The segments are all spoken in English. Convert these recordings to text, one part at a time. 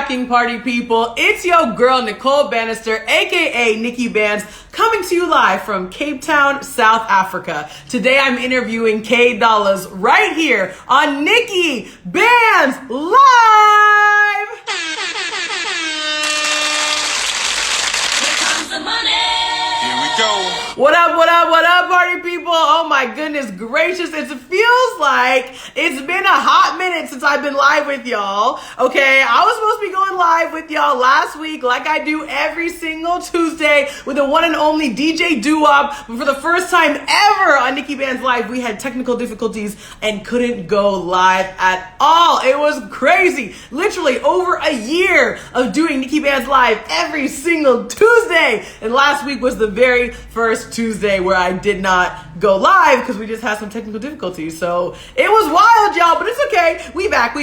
cracking, party people? It's your girl Nicole Banister, aka NIKKI BANZ, coming to you live from Cape Town, South Africa. Today I'm interviewing K Dollahz right here on NIKKI BANZ Live! Here comes the money! Here we go! What up, party people? Oh my goodness gracious, it feels like it's been a hot minute since I've been live with y'all. Okay, I was supposed to be going live with y'all last week like I do every single Tuesday with the one and only DJ Doo-Wop, but for the first time ever on NIKKI BANZ Live, we had technical difficulties and couldn't go live at all. It was crazy. Literally over a year of doing NIKKI BANZ Live every single Tuesday, and last week was the very first Tuesday where I did not go live because we just had some technical difficulties. So it was wild, y'all, but it's okay. We back.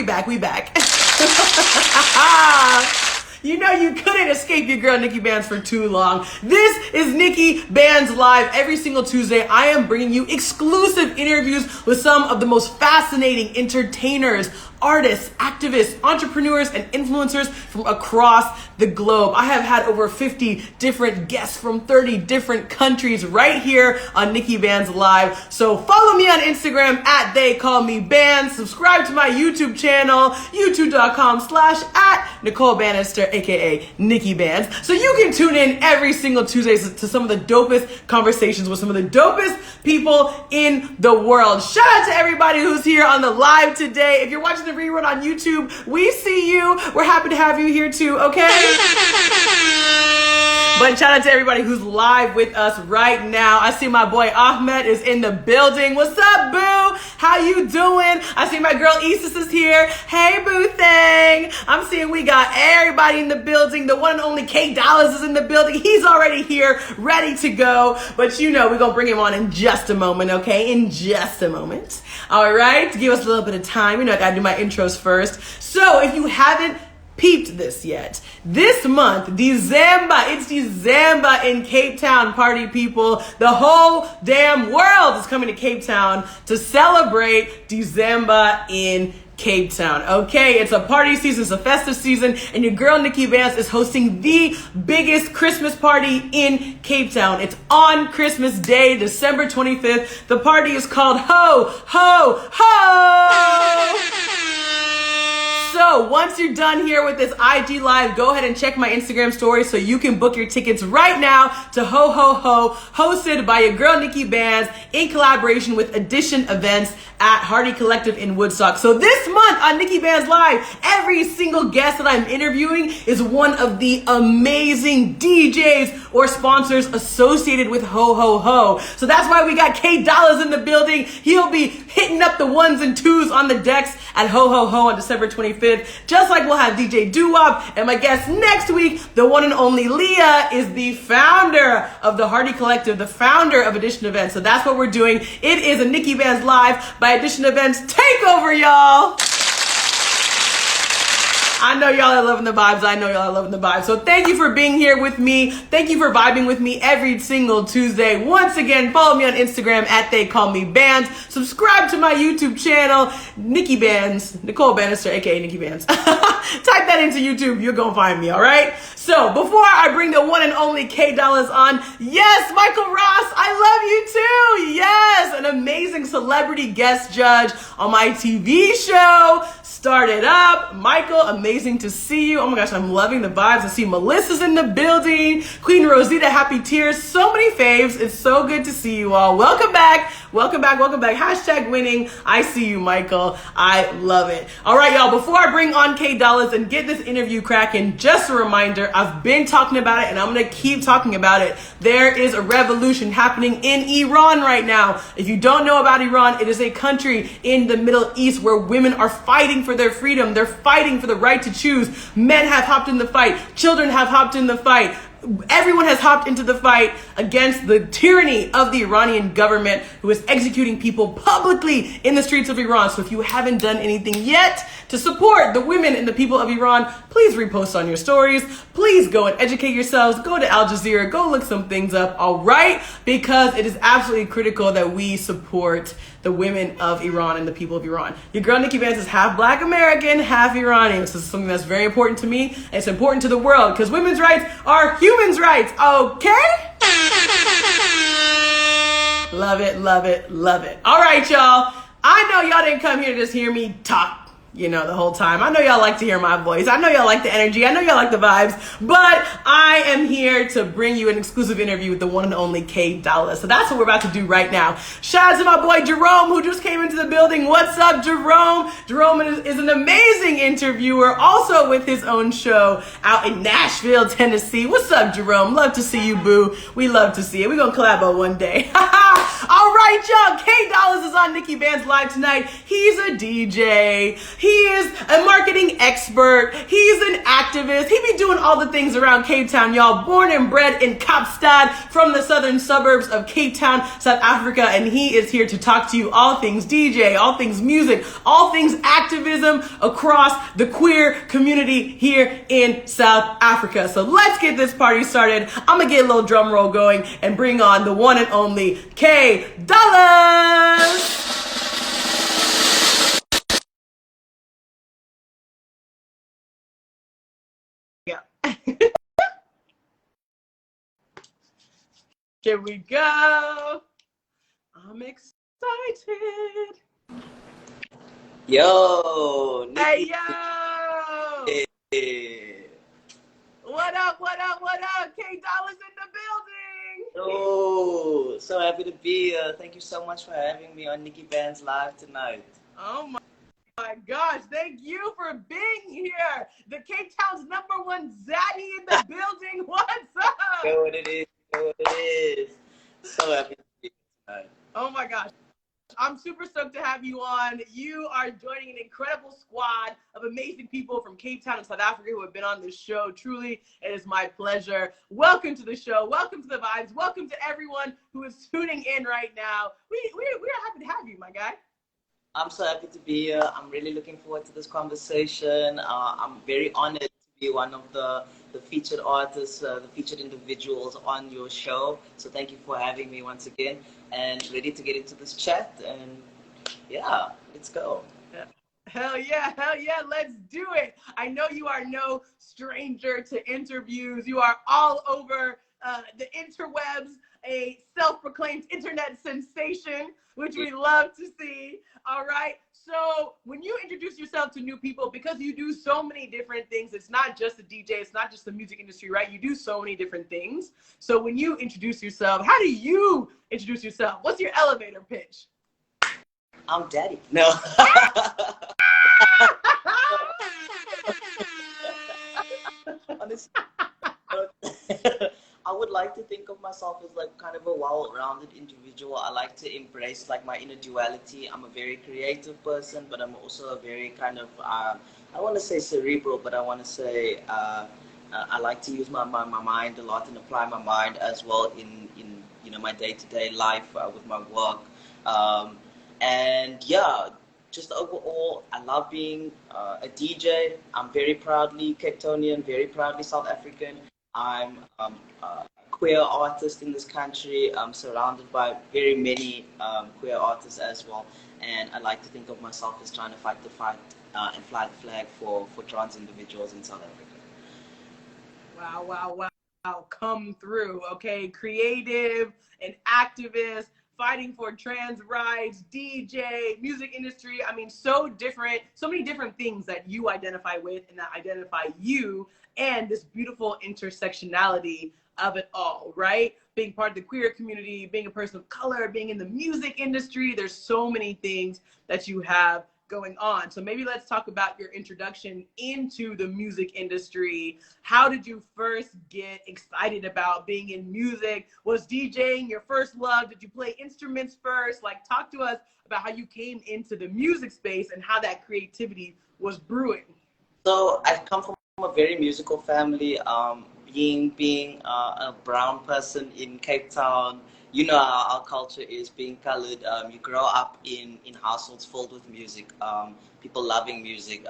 You know you couldn't escape your girl NIKKI BANZ for too long. This is NIKKI BANZ Live. Every single Tuesday, I am bringing you exclusive interviews with some of the most fascinating entertainers, artists, activists, entrepreneurs, and influencers from across the globe. I have had over 50 different guests from 30 different countries right here on NIKKI BANZ Live. So follow me on Instagram at @TheyCallMeBanz. Subscribe to my YouTube channel, youtube.com/@Nicole Banister, aka NIKKI BANZ. So you can tune in every single Tuesday to some of the dopest conversations with some of the dopest people in the world. Shout out to everybody who's here on the live today. If you're watching the rerun on YouTube, we see you. We're happy to have you here too, okay? But shout out to everybody who's live with us right now. I see my boy Ahmed is in the building. What's up, boo? How you doing? I see my girl Isis is here. Hey, boo thing. I'm seeing we got everybody in the building. The one and only K Dollahz is in the building. He's already here, ready to go. But you know, we're going to bring him on in just a moment, okay? In just a moment. All right? To give us a little bit of time. You know, I got to do my intros first. So if you haven't peeped this yet, this month, December, it's December in Cape Town, party people. The whole damn world is coming to Cape Town to celebrate December in Cape Town. Okay, it's a party season, it's a festive season, and your girl NIKKI BANZ is hosting the biggest Christmas party in Cape Town. It's on Christmas Day, December 25th. The party is called Hoe Hoe Hoe! So once you're done here with this IG Live, go ahead and check my Instagram story so you can book your tickets right now to Hoe Hoe Hoe, hosted by your girl NIKKI BANZ in collaboration with Edition Events at Hearty Collective in Woodstock. So this month on NIKKI BANZ Live, every single guest that I'm interviewing is one of the amazing DJs or sponsors associated with Hoe Hoe Hoe. So that's why we got K Dollahz in the building. He'll be hitting up the ones and twos on the decks at Hoe Hoe Hoe on December 25th. Just like we'll have DJ Doo-Wop, and my guest next week, the one and only Leah, is the founder of the Hearty Collective, the founder of Edition Events. So that's what we're doing. It is a NIKKI BANZ Live by Edition Events takeover, y'all. I know y'all are loving the vibes. So thank you for being here with me. Thank you for vibing with me every single Tuesday. Once again, follow me on Instagram at @TheyCallMeBanz. Subscribe to my YouTube channel, NIKKI BANZ, Nicole Banister, aka NIKKI BANZ. Type that into YouTube. You're going to find me, all right? So before I bring the one and only K Dollahz on, yes, Michael Ross, I love you too. Yes, an amazing celebrity guest judge on my TV show. Started up. Michael, amazing to see you. Oh my gosh, I'm loving the vibes. I see Melissa's in the building. Queen Rosita, happy tears. So many faves. It's so good to see you all. Welcome back. Hashtag winning. I see you, Michael. I love it. All right, y'all, before I bring on K Dollahz and get this interview cracking, just a reminder, I've been talking about it and I'm going to keep talking about it. There is a revolution happening in Iran right now. If you don't know about Iran, it is a country in the Middle East where women are fighting for their freedom. They're fighting for the right to choose. Men have hopped in the fight. Children have hopped in the fight. Everyone has hopped into the fight against the tyranny of the Iranian government, who is executing people publicly in the streets of Iran. So if you haven't done anything yet to support the women and the people of Iran, please repost on your stories. Please go and educate yourselves. Go to Al Jazeera. Go look some things up, all right? Because it is absolutely critical that we support the women of Iran and the people of Iran. Your girl Nikki Banz is half Black American, half Iranian. So this is something that's very important to me, and it's important to the world because women's rights are humans' rights, okay? Love it, love it, love it. All right, y'all. I know y'all didn't come here to just hear me talk, the whole time. I know y'all like to hear my voice. I know y'all like the energy. I know y'all like the vibes. But I am here to bring you an exclusive interview with the one and only K Dollahz. So that's what we're about to do right now. Shout out to my boy Jerome, who just came into the building. What's up, Jerome? Jerome is an amazing interviewer, also with his own show out in Nashville, Tennessee. What's up, Jerome? Love to see you, boo. We love to see it. We're going to collabo one day. All right, y'all. K Dollahz is on Nikki Banz Live tonight. He's a DJ. He is a marketing expert. He's an activist. He be doing all the things around Cape Town, y'all. Born and bred in Kaapstad from the southern suburbs of Cape Town, South Africa. And he is here to talk to you all things DJ, all things music, all things activism across the queer community here in South Africa. So let's get this party started. I'm going to get a little drum roll going and bring on the one and only K Dollahz. Yeah. Here we go. I'm excited. Yo, Hey, Nikki. yo. Hey. What up, what up, what up? K Dollahz in the building. Oh, so happy to be here. Thank you so much for having me on Nikki Banz Live tonight. Oh my gosh, thank you for being here. The Cape Town's #1 zaddy in the building. What's up? You know what it is. You know what it is. So happy to be here tonight. Oh my gosh. I'm super stoked to have you on. You are joining an incredible squad of amazing people from Cape Town and South Africa who have been on this show. Truly, it is my pleasure. Welcome to the show. Welcome to the vibes. Welcome to everyone who is tuning in right now. We're happy to have you, my guy. I'm so happy to be here. I'm really looking forward to this conversation. I'm very honored to be one of the featured artists, the featured individuals on your show. So thank you for having me once again, and ready to get into this chat. And yeah, let's go. Hell yeah, let's do it. I know you are no stranger to interviews. You are all over the interwebs, a self-proclaimed internet sensation, which we love to see. All right. So when you introduce yourself to new people, because you do so many different things, it's not just a DJ, it's not just the music industry, right? You do so many different things. So when you introduce yourself, how do you introduce yourself? What's your elevator pitch? I'm Daddy. No. Honestly, I would like to think of myself as like kind of a well-rounded individual. I like to embrace like my inner duality. I'm a very creative person, but I'm also a very kind of, I want to say cerebral, but I want to say I like to use my mind a lot and apply my mind as well in my day-to-day life with my work. And yeah, just overall, I love being a DJ. I'm very proudly Cape Townian, very proudly South African. I'm a queer artist in this country. I'm surrounded by very many queer artists as well. And I like to think of myself as trying to fight the fight and fly the flag for trans individuals in South Africa. Wow. Come through, okay? Creative and activist, fighting for trans rights, DJ, music industry. I mean, so many different things that you identify with and that identify you, and this beautiful intersectionality of it all, right? Being part of the queer community, being a person of color, being in the music industry. There's so many things that you have going on. So maybe let's talk about your introduction into the music industry. How did you first get excited about being in music? Was DJing your first love? Did you play instruments first? Like, talk to us about how you came into the music space and how that creativity was brewing. So I come from a very musical family. Being a brown person in Cape Town, you know how our culture is, being colored. You grow up in households filled with music, people loving music.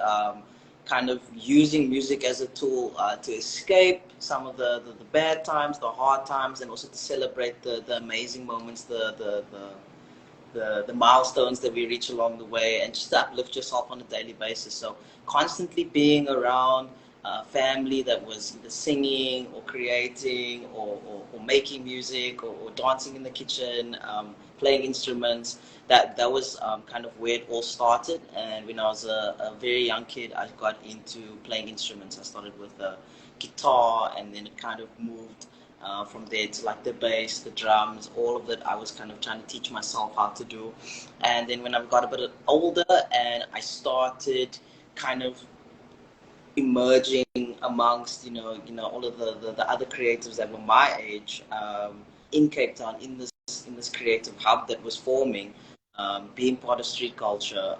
kind of using music as a tool to escape some of the bad times, the hard times, and also to celebrate the amazing moments, the milestones that we reach along the way, and just to uplift yourself on a daily basis. So constantly being around family that was either singing or creating or making music or dancing in the kitchen, playing instruments. That was kind of where it all started. And when I was a very young kid, I got into playing instruments. I started with the guitar, and then it kind of moved from there to like the bass, the drums, all of it. I was kind of trying to teach myself how to do. And then when I got a bit older and I started kind of emerging amongst all of the other creatives that were my age in Cape Town, in this creative hub that was forming, being part of street culture,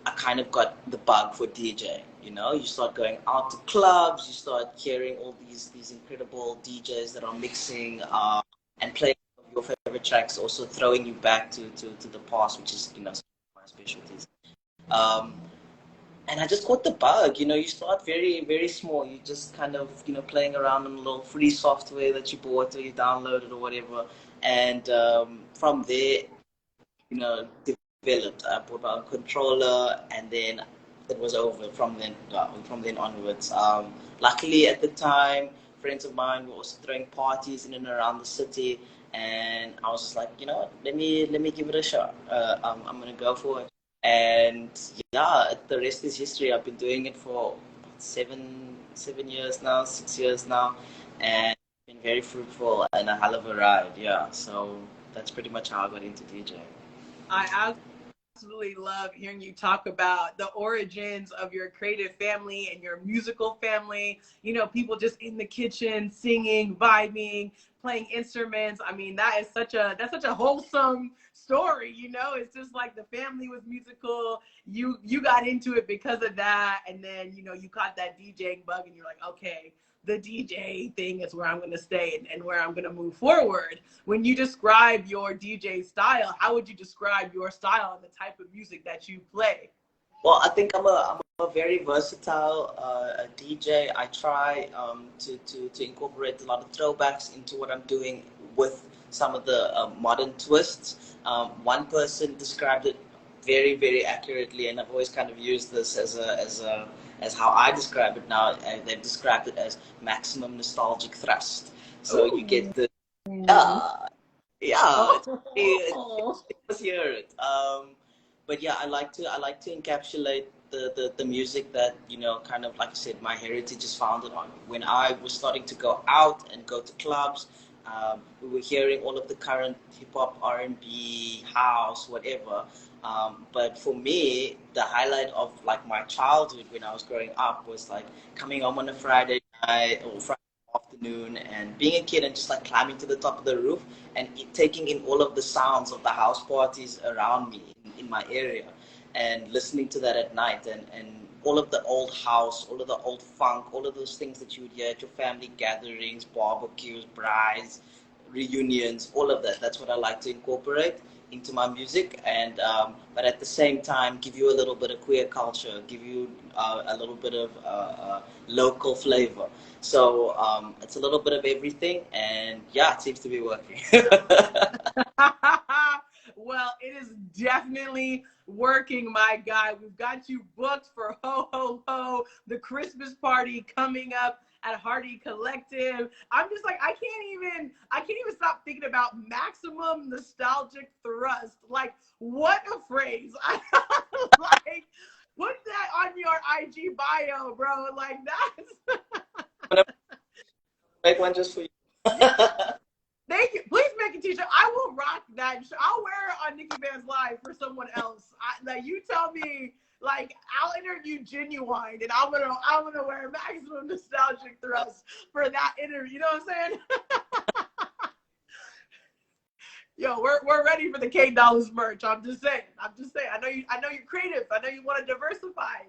I kind of got the bug for DJ. You start going out to clubs, you start hearing all these incredible DJs that are mixing and playing your favorite tracks, also throwing you back to the past, which is my specialties. And I just caught the bug. You start very, very small. You just kind of, playing around on a little free software that you bought or you downloaded or whatever. And from there, developed. I bought my own controller, and then it was over from then onwards. Luckily, at the time, friends of mine were also throwing parties in and around the city, and I was just like, let me give it a shot. I'm gonna go for it. And yeah, the rest is history. I've been doing it for 7 years now, 6 years now, and it's been very fruitful and a hell of a ride. Yeah, so that's pretty much how I got into DJing. I absolutely love hearing you talk about the origins of your creative family and your musical family. People just in the kitchen singing, vibing, playing instruments. I mean, that's such a wholesome story. It's just like the family was musical. You got into it because of that, and then you caught that DJing bug, and you're like, okay, the DJ thing is where I'm going to stay and where I'm going to move forward. When you describe your DJ style, how would you describe your style and the type of music that you play? Well, I think I'm a very versatile DJ. I try to incorporate a lot of throwbacks into what I'm doing with some of the modern twists. One person described it very, very accurately, and I've always kind of used this as how I describe it now. They've described it as maximum nostalgic thrust. So you get the let's hear it. But yeah, I like to encapsulate the music that kind of, like I said, my heritage is founded on. When I was starting to go out and go to clubs, we were hearing all of the current hip hop, R&B, house, whatever. But for me, the highlight of like my childhood when I was growing up was like coming home on a Friday night or Friday afternoon and being a kid and just like climbing to the top of the roof and taking in all of the sounds of the house parties around me in my area and listening to that at night, and all of the old house, all of the old funk, all of those things that you would hear at your family gatherings, barbecues, brides, reunions, all of that. That's what I like to incorporate into my music, and but at the same time give you a little bit of queer culture, give you a little bit of local flavor. So it's a little bit of everything, and yeah, it seems to be working. Well, it is definitely working, my guy. We've got you booked for Hoe Hoe Hoe, the Christmas party coming up at Hearty Collective. I'm just like, I can't even stop thinking about maximum nostalgic thrust. Like, what a phrase. Like, put that on your IG bio, bro. Like, that's Make one just for you. Thank you. Please make a t-shirt. I will rock that. I'll wear it on Nikki Banz Live for someone else. Like, you tell me, like, I'll interview Genuine, and I'm gonna wear maximum nostalgic thrust for that interview. You know what I'm saying? Yo, we're ready for the K Dollahz merch. I'm just saying. I know you're creative. I know you want to diversify.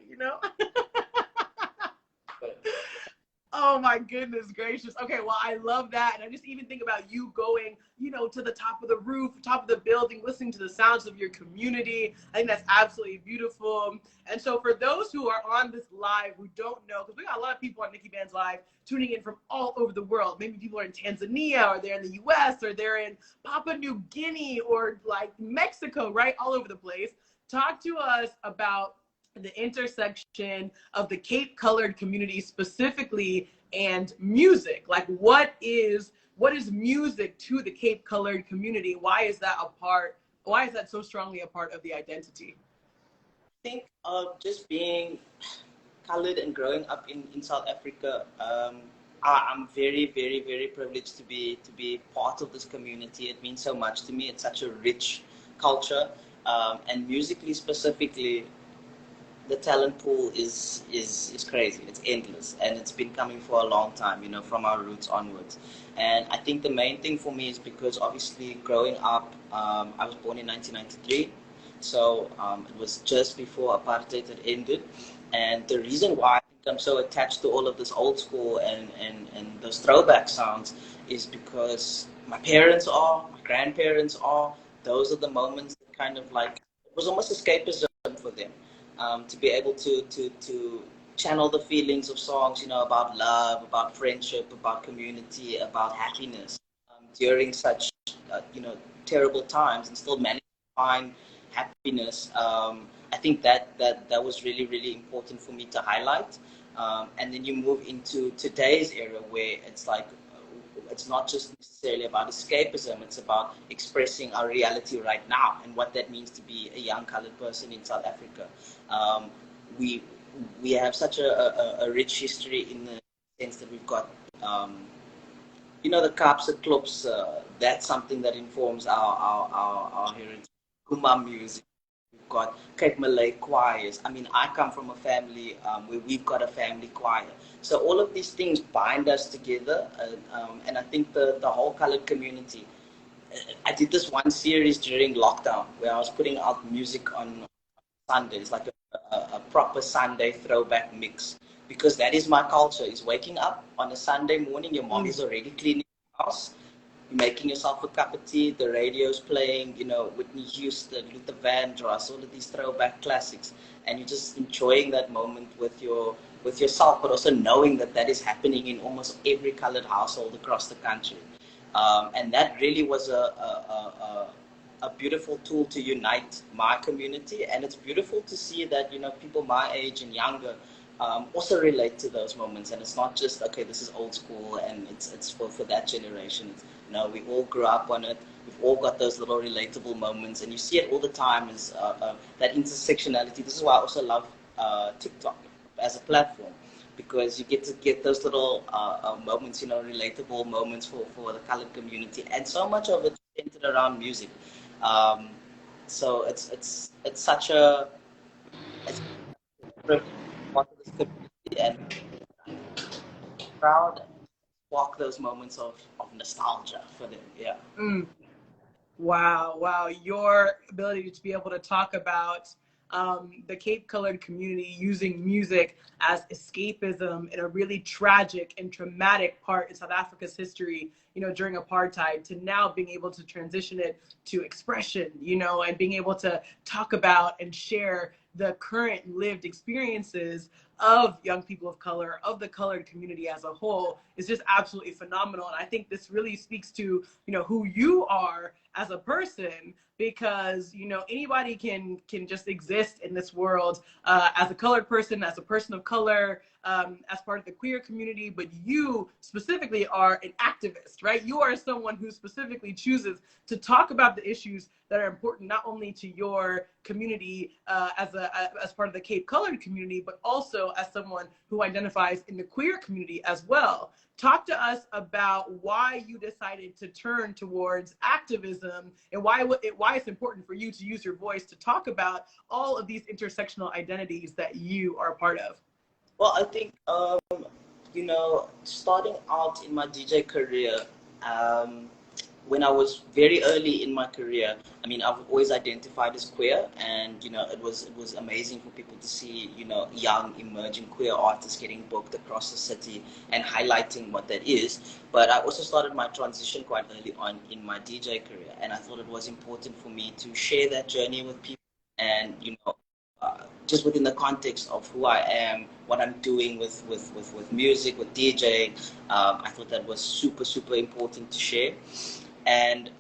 Oh my goodness gracious. Okay, well, I love that. And I just even think about you going, you know, to the top of the roof, top of the building, listening to the sounds of your community. I think that's absolutely beautiful. And so for those who are on this live who don't know, because we got a lot of people on NIKKI BANZ Live tuning in from all over the world. Maybe people are in Tanzania, or they're in the US, or they're in Papua New Guinea, or like Mexico, right? All over the place. Talk to us about the intersection of the Cape colored community specifically and music. Like what is music to the Cape colored community? Why is that so strongly a part of the identity? I think just being colored and growing up in South Africa, I'm very, very, very privileged to be part of this community. It means so much to me. It's such a rich culture, and musically specifically, the talent pool is crazy. It's endless, and it's been coming for a long time, you know, from our roots onwards. And I think the main thing for me is because obviously growing up, I was born in 1993, so it was just before apartheid had ended. And the reason why I think I'm so attached to all of this old school and those throwback sounds is because my parents are, my grandparents are. Those are the moments that kind of like, it was almost escapism for them. To be able to channel the feelings of songs, you know, about love, about friendship, about community, about happiness during such, you know, terrible times, and still manage to find happiness. I think that was really, really important for me to highlight. And then you move into today's era where it's like, it's not just necessarily about escapism, it's about expressing our reality right now and what that means to be a young colored person in South Africa. We have such a rich history in the sense that we've got, you know, the Kaapse Klops, that's something that informs our heritage. Kuma music. We've got Cape Malay choirs. I mean, I come from a family where we've got a family choir. So all of these things bind us together, and I think the whole colored community. I did this one series during lockdown where I was putting out music on Sundays, like a proper Sunday throwback mix, because that is my culture. Is waking up on a Sunday morning, your mom is already cleaning the house, you're making yourself a cup of tea, the radio's playing, you know, Whitney Houston, Luther Vandross, all of these throwback classics, and you're just enjoying that moment with yourself, but also knowing that that is happening in almost every colored household across the country. And that really was a beautiful tool to unite my community, and it's beautiful to see that, you know, people my age and younger also relate to those moments, and it's not just, okay, this is old school and it's for that generation. You know, we all grew up on it. We've all got those little relatable moments, and you see it all the time, is that intersectionality. This is why I also love TikTok as a platform, because you get to get those little moments, you know, relatable moments for the colored community, and so much of it centered around music. So it's such a part of this community, and proud and walk those moments of nostalgia for them. Yeah. Wow. Your ability to be able to talk about the Cape colored community using music as escapism in a really tragic and traumatic part in South Africa's history, you know, during apartheid, to now being able to transition it to expression, you know, and being able to talk about and share the current lived experiences of young people of color, of the colored community as a whole, is just absolutely phenomenal. And I think this really speaks to, you know, who you are as a person, because, you know, anybody can just exist in this world as a colored person, as a person of color, as part of the queer community, but you specifically are an activist, right? You are someone who specifically chooses to talk about the issues that are important not only to your community as part of the Cape colored community, but also as someone who identifies in the queer community as well. Talk to us about why you decided to turn towards activism, and why it's important for you to use your voice to talk about all of these intersectional identities that you are a part of. Well, I think, you know, starting out in my DJ career, when I was very early in my career, I mean, I've always identified as queer, and you know, it was amazing for people to see, you know, young emerging queer artists getting booked across the city and highlighting what that is. But I also started my transition quite early on in my DJ career, and I thought it was important for me to share that journey with people, and you know, just within the context of who I am, what I'm doing with music, with DJing, I thought that was super important to share. And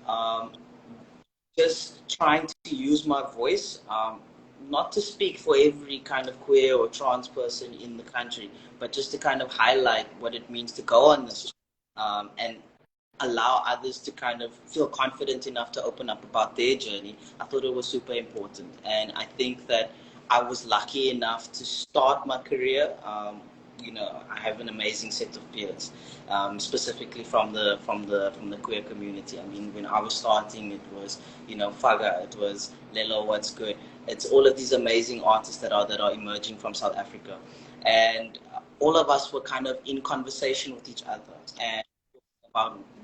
just trying to use my voice, not to speak for every kind of queer or trans person in the country, but just to kind of highlight what it means to go on this, and allow others to kind of feel confident enough to open up about their journey. I thought it was super important, and I think that I was lucky enough to start my career. You know, I have an amazing set of peers, specifically from the queer community. I mean, when I was starting, it was, you know, Faga, it was Lelo, What's Good. It's all of these amazing artists that are emerging from South Africa, and all of us were kind of in conversation with each other, and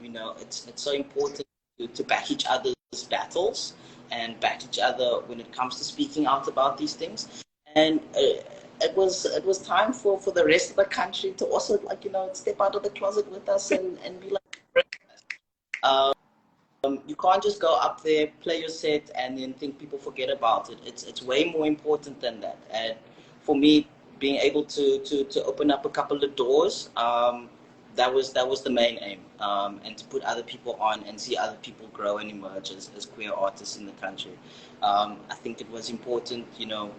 you know, it's so important to back each other's battles and back each other when it comes to speaking out about these things. And it was time for the rest of the country to also, like, you know, step out of the closet with us and be like, you can't just go up there, play your set, and then think people forget about it. It's way more important than that. And for me, being able to open up a couple of doors, that was the main aim, and to put other people on and see other people grow and emerge as queer artists in the country. I think it was important, you know,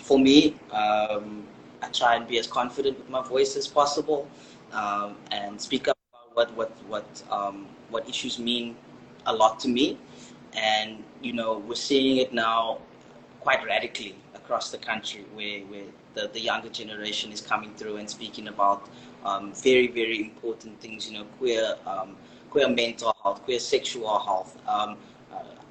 for me. I try and be as confident with my voice as possible, and speak up about what issues mean a lot to me. And you know, we're seeing it now quite radically across the country, where the younger generation is coming through and speaking about very important things. You know, queer mental health, queer sexual health,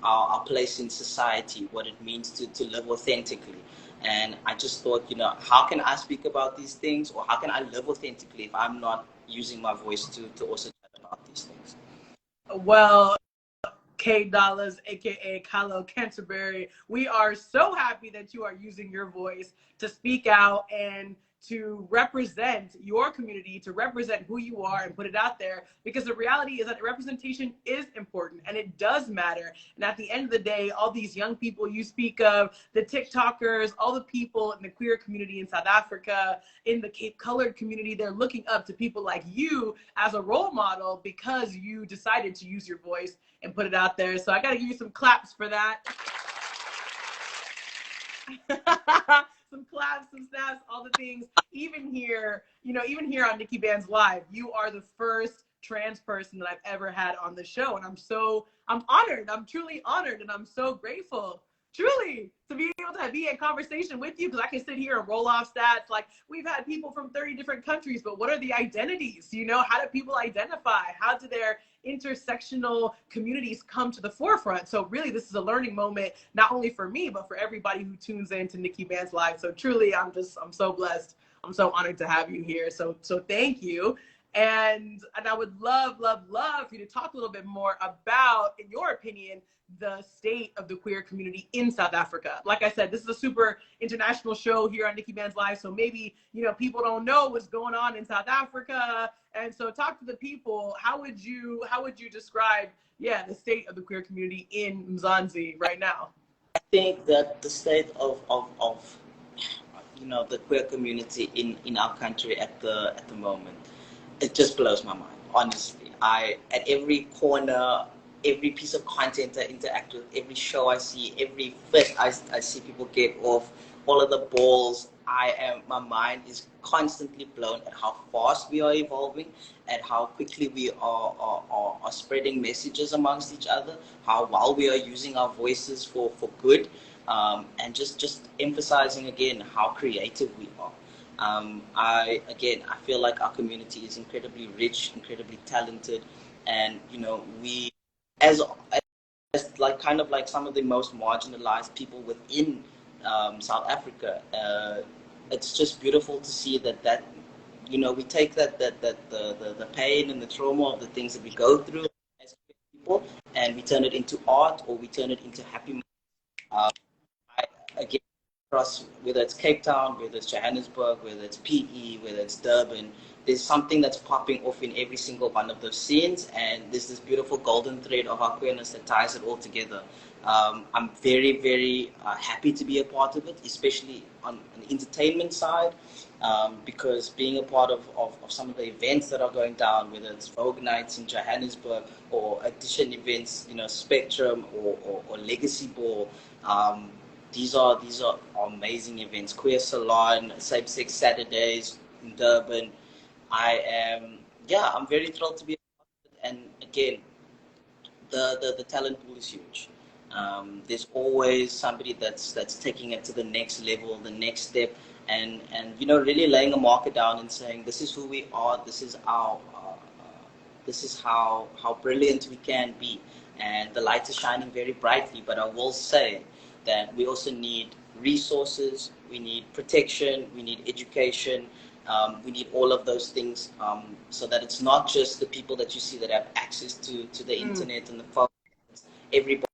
our place in society, what it means to live authentically. And I just thought, you know, how can I speak about these things, or how can I live authentically if I'm not using my voice to also chat about these things? Well, K Dollahz, aka Kalo Canterbury, we are so happy that you are using your voice to speak out and to represent your community, to represent who you are and put it out there, because the reality is that representation is important and it does matter. And at the end of the day, all these young people you speak of, the TikTokers, all the people in the queer community in South Africa, in the Cape Colored community, they're looking up to people like you as a role model because you decided to use your voice and put it out there. So I got to give you some claps for that. Some claps, some snaps, all the things. Even here, you know, even here on NIKKI BANZ Live, you are the first trans person that I've ever had on the show. And I'm honored. I'm truly honored. And I'm so grateful, truly, to be able to be in conversation with you, because I can sit here and roll off stats. Like, we've had people from 30 different countries, but what are the identities? You know, how do people identify? How do their intersectional communities come to the forefront? So really, this is a learning moment, not only for me, but for everybody who tunes in to NIKKI BANZ Live. So truly, I'm so blessed. I'm so honored to have you here. So thank you. And I would love for you to talk a little bit more about, in your opinion, the state of the queer community in South Africa. Like I said, this is a super international show here on NIKKI BANZ Live, so maybe, you know, people don't know what's going on in South Africa. And so talk to the people. How would you describe, the state of the queer community in Mzansi right now? I think that the state of you know, the queer community in our country at the moment, it just blows my mind, honestly. At every corner, every piece of content I interact with, every show I see, every fit I see people get off, all of the balls, my mind is constantly blown at how fast we are evolving, at how quickly we are spreading messages amongst each other, how well we are using our voices for good, and just emphasizing again how creative we are. I feel like our community is incredibly rich, incredibly talented, and you know, we as like kind of like some of the most marginalized people within South Africa, it's just beautiful to see that you know, we take the pain and the trauma of the things that we go through as people, and we turn it into art or we turn it into happy moments. Again, across whether it's Cape Town, whether it's Johannesburg, whether it's PE, whether it's Durban, there's something that's popping off in every single one of those scenes, and there's this beautiful golden thread of our queerness that ties it all together. I'm very, very happy to be a part of it, especially on the entertainment side, because being a part of some of the events that are going down, whether it's Vogue Nights in Johannesburg or Audition events, Spectrum or Legacy Ball, these are amazing events. Queer Salon, Same Sex Saturdays in Durban. I'm very thrilled to be a part of it. And again, the talent pool is huge. There's always somebody that's taking it to the next level, the next step, and really laying a marker down and saying, this is who we are, this is our this is how brilliant we can be, and the light is shining very brightly. But I will say that we also need resources, we need protection, we need education, we need all of those things, so that it's not just the people that you see that have access to the internet and the phone. Everybody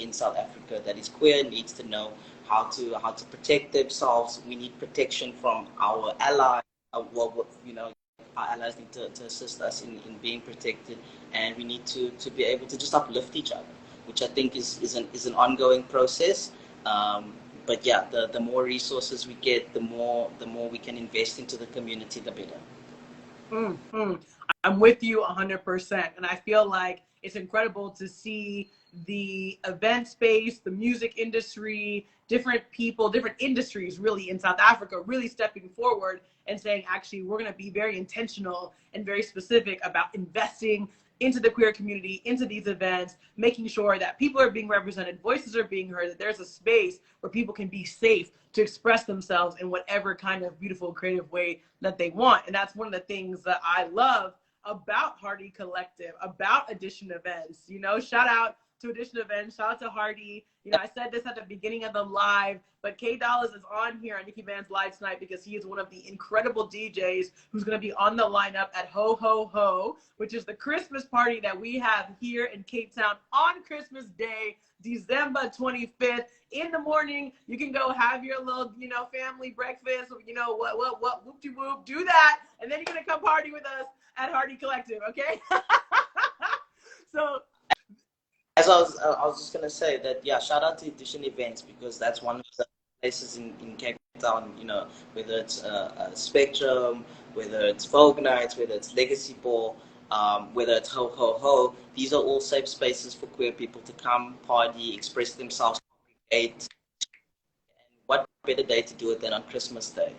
in South Africa that is queer needs to know how to protect themselves. We need protection from our allies. Our allies need to assist us in being protected, and we need to be able to just uplift each other, which I think is an ongoing process. But yeah, the more resources we get, the more we can invest into the community, the better. I'm with you 100%, and I feel like it's incredible to see the event space, the music industry, different people, different industries really in South Africa really stepping forward and saying, actually, we're going to be very intentional and very specific about investing into the queer community, into these events, making sure that people are being represented, voices are being heard, that there's a space where people can be safe to express themselves in whatever kind of beautiful, creative way that they want. And that's one of the things that I love about Hearty Collective, about Edition events. Shout out to Edition events, shout out to Hearty. I said this at the beginning of the live, but K Dollahz is on here on NIKKI BANZ live tonight because he is one of the incredible DJs who's going to be on the lineup at Hoe Hoe Hoe, which is the Christmas party that we have here in Cape Town on Christmas Day, December 25th. In the morning, you can go have your little, family breakfast, whoop-de-whoop, do that, and then you're going to come party with us at Hearty Collective, okay? So, as I was just gonna say that, yeah, shout out to Edition events, because that's one of the places in Cape Town, whether it's Spectrum, whether it's Vogue Nights, whether it's Legacy Ball, whether it's Hoe Hoe Hoe. These are all safe spaces for queer people to come, party, express themselves, congregate. And what better day to do it than on Christmas Day?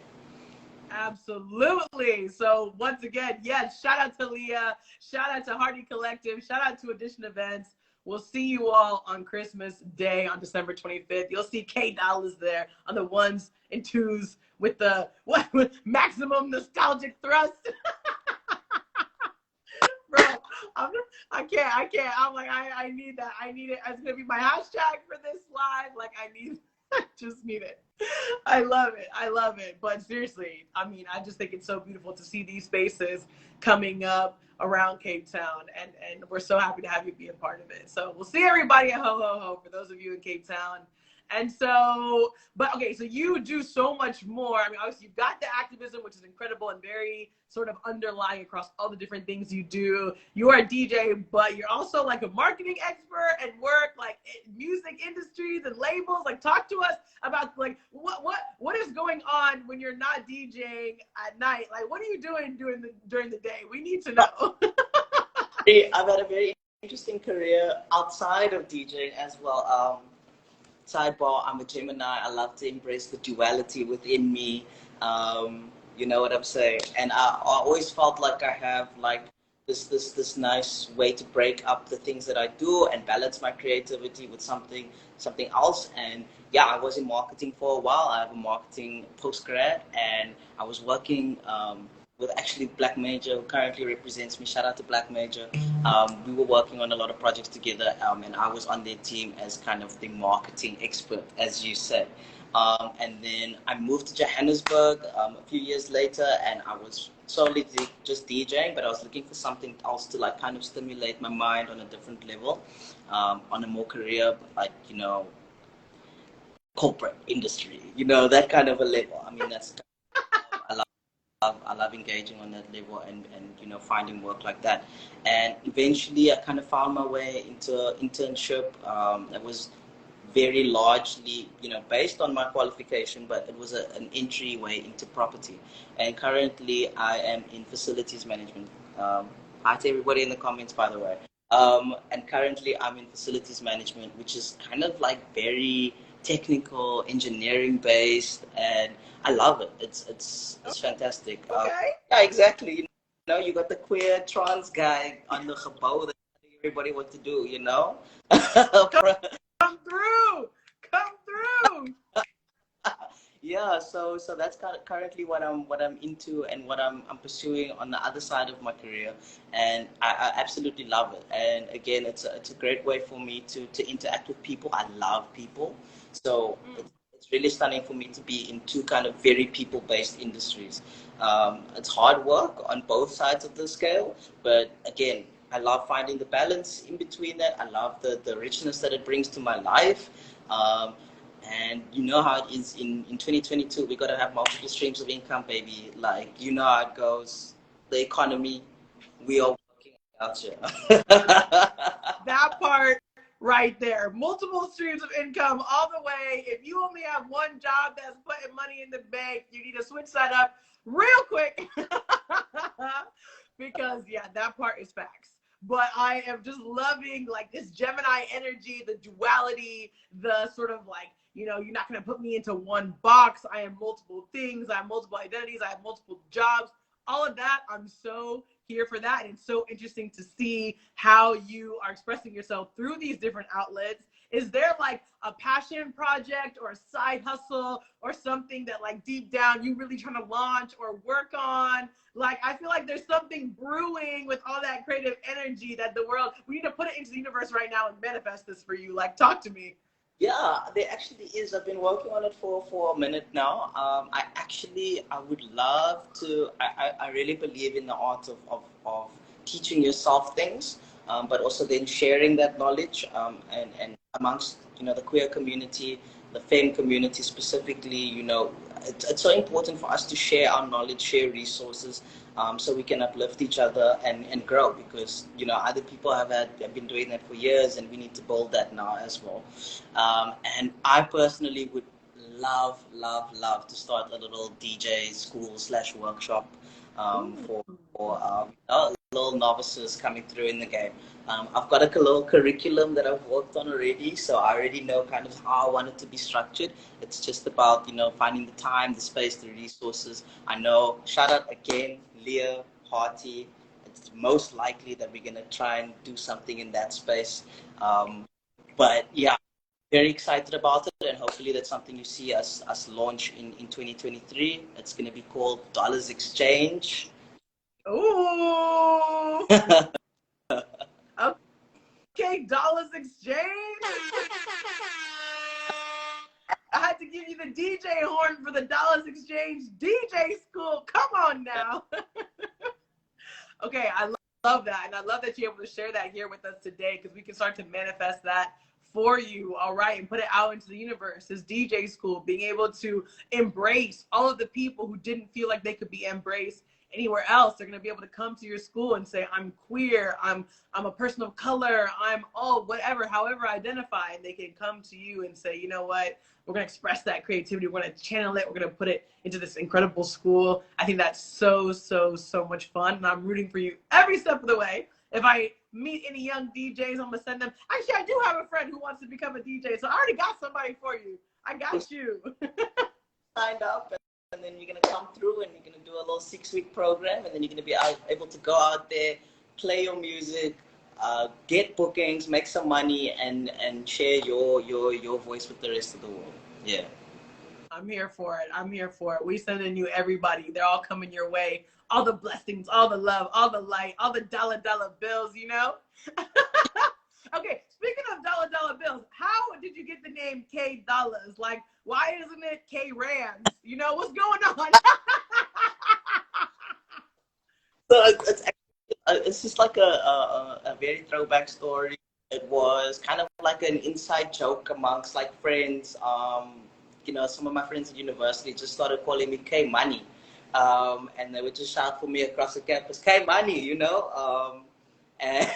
Absolutely. So once again, yes, shout out to Leah, shout out to Hearty Collective, shout out to Edition events. We'll see you all on Christmas Day on December 25th. You'll see K Dollahz there on the 1s and 2s with the with maximum nostalgic thrust. Bro, I can't. I'm like, I need that. I need it. It's gonna be my hashtag for this live. Like, I just need it. I love it. But seriously, I just think it's so beautiful to see these spaces coming up around Cape Town, and we're so happy to have you be a part of it. So we'll see everybody at Hoe Hoe Hoe for those of you in Cape Town. And so, but okay, so you do so much more. Obviously you've got the activism, which is incredible and very sort of underlying across all the different things you do. You are a DJ, but you're also like a marketing expert and work like in music industries and labels. Like, talk to us about like what is going on when you're not DJing at night? Like, what are you doing during the day? We need to know. I've had a very interesting career outside of DJing as well. Sidebar, I'm a Gemini. I love to embrace the duality within me. You know what I'm saying? And I always felt like I have like this nice way to break up the things that I do and balance my creativity with something else. And yeah, I was in marketing for a while. I have a marketing postgrad, and I was working with actually Black Major, who currently represents me. Shout out to Black Major. We were working on a lot of projects together, and I was on their team as kind of the marketing expert, as you said. And then I moved to Johannesburg a few years later, and I was solely just DJing, but I was looking for something else to like kind of stimulate my mind on a different level, on a more career, like, you know, corporate industry, you know, that kind of a level. I mean, that's I love engaging on that level and you know, finding work like that. And eventually I kind of found my way into internship that was very largely, you know, based on my qualification, but it was an entryway into property. And currently I am in facilities management. Hi to everybody in the comments, by the way. And currently I'm in facilities management, which is kind of like very technical, engineering based, and I love it. It's fantastic. Okay. Yeah, exactly. You know, you got the queer trans guy on the gebouw that everybody what to do, you know? Come through! Come through! Yeah, so that's kind of currently what I'm into and what I'm pursuing on the other side of my career, and I absolutely love it. And again, it's a great way for me to interact with people. I love people, so it's really stunning for me to be in two kind of very people-based industries. It's hard work on both sides of the scale, but again, I love finding the balance in between that. I love the richness that it brings to my life. And you know how it is in 2022, we got to have multiple streams of income, baby. Like, you know how it goes. The economy, we are working out here. That part right there. Multiple streams of income all the way. If you only have one job that's putting money in the bank, you need to switch that up real quick. Because, yeah, that part is facts. But I am just loving like this Gemini energy, the duality, the sort of like, you know, you're not going to put me into one box. I am multiple things. I have multiple identities. I have multiple jobs. All of that, I'm so here for that. And it's so interesting to see how you are expressing yourself through these different outlets. Is there like a passion project or a side hustle or something that like deep down you really trying to launch or work on? Like, I feel like there's something brewing with all that creative energy that the world, we need to put it into the universe right now and manifest this for you. Like, talk to me. Yeah, there actually is. I've been working on it for a minute now. I would love to, I really believe in the art of teaching yourself things, but also then sharing that knowledge, and amongst, you know, the queer community, the femme community specifically. You know, it's so important for us to share our knowledge, share resources, so we can uplift each other and grow, because, you know, other people have been doing that for years, and we need to build that now as well. And I personally would love to start a little DJ school / workshop for little novices coming through in the game. I've got a little curriculum that I've worked on already, so I already know kind of how I want it to be structured. It's just about, you know, finding the time, the space, the resources. I know, shout out again, Leah, Hearty. It's most likely that we're going to try and do something in that space. But yeah, very excited about it, and hopefully that's something you see us launch in 2023. It's going to be called Dollahz Exchange. Ooh. Okay, Dollahz Exchange. I had to give you the DJ horn for the Dollahz Exchange DJ school. Come on now. Okay, I love that. And I love that you're able to share that here with us today, because we can start to manifest that for you, all right, and put it out into the universe. This DJ school, being able to embrace all of the people who didn't feel like they could be embraced anywhere else. They're going to be able to come to your school and say, I'm queer, I'm a person of color, I'm all whatever, however I identify. And they can come to you and say, you know what, we're going to express that creativity, we're going to channel it, we're going to put it into this incredible school. I think that's so much fun, and I'm rooting for you every step of the way. If I meet any young DJs, I'm going to send them. Actually, I do have a friend who wants to become a DJ, so I already got somebody for you. I got you. Signed up, and then you're going to come through, and you're going to do a little 6-week program, and then you're going to be able to go out there, play your music, get bookings, make some money, and share your voice with the rest of the world. Yeah. I'm here for it. I'm here for it. We sending you everybody. They're all coming your way. All the blessings, all the love, all the light, all the dollar bills, you know? Okay, speaking of dollar bills, how did you get the name K Dollahz? Like, why isn't it K Rands? You know, what's going on? So it's just like a very throwback story. It was kind of like an inside joke amongst like friends. You know, some of my friends at university just started calling me K Money. And they would just shout for me across the campus, K Money, you know? And,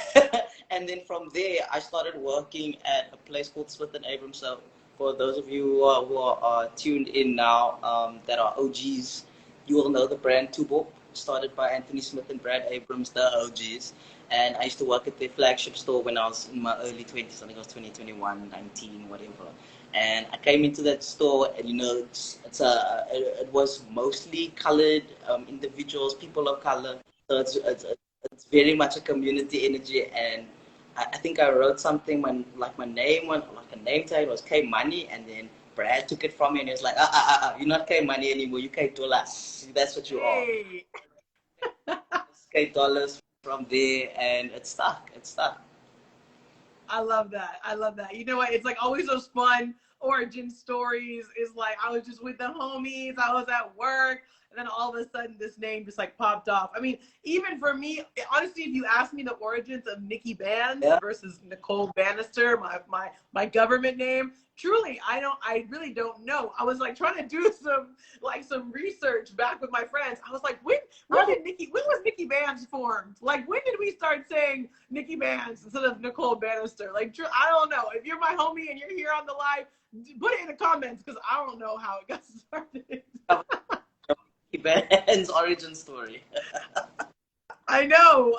and then from there, I started working at a place called Smith and Abrams. So for those of you who are tuned in now, that are OGs, you will know the brand Tubo, started by Anthony Smith and Brad Abrams, the OGs. And I used to work at their flagship store when I was in my early 20s. I think I was 20, 21, 19, whatever. And I came into that store, and you know, it was mostly colored individuals, people of color. So it's very much a community energy. And I think I wrote something when like my name went, like a name tag was K Money, and then Brad took it from me and he was like, you're not K Money anymore, you K Dollahz. That's what you are. K Dollahz from there, and it stuck. It stuck. I love that. I love that. You know what? It's like always those fun origin stories. Is like I was just with the homies, I was at work, and then all of a sudden this name just like popped off. I mean, even for me, honestly, if you ask me the origins of NIKKI BANZ versus Nicole Banister, my government name, truly, I really don't know. I was like trying to do some research back with my friends. I was like, when was NIKKI BANZ formed? Like, when did we start saying NIKKI BANZ instead of Nicole Banister? Like, I don't know. If you're my homie and you're here on the live, put it in the comments because I don't know how it got started. NIKKI BANZ origin story. I know.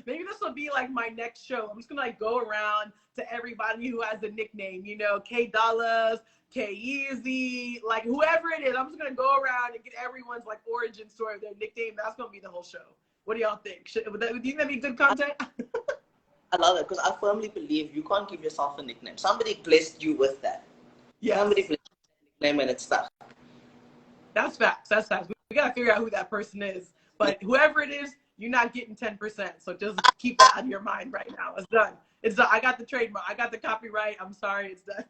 Maybe this will be like my next show. I'm just gonna like go around to everybody who has a nickname, you know, K Dollahz, K Easy, like whoever it is. I'm just gonna go around and get everyone's like origin story of their nickname. That's gonna be the whole show. What do y'all think? Do you think that'd be good content? I love it because I firmly believe you can't give yourself a nickname. Somebody blessed you with that. Yeah. Somebody blessed you with a nickname and it's stuck. That's facts. That's facts. We gotta figure out who that person is. But whoever it is, you're not getting 10%. So just keep that out of your mind right now. It's done. It's done. I got the trademark. I got the copyright. I'm sorry. It's done.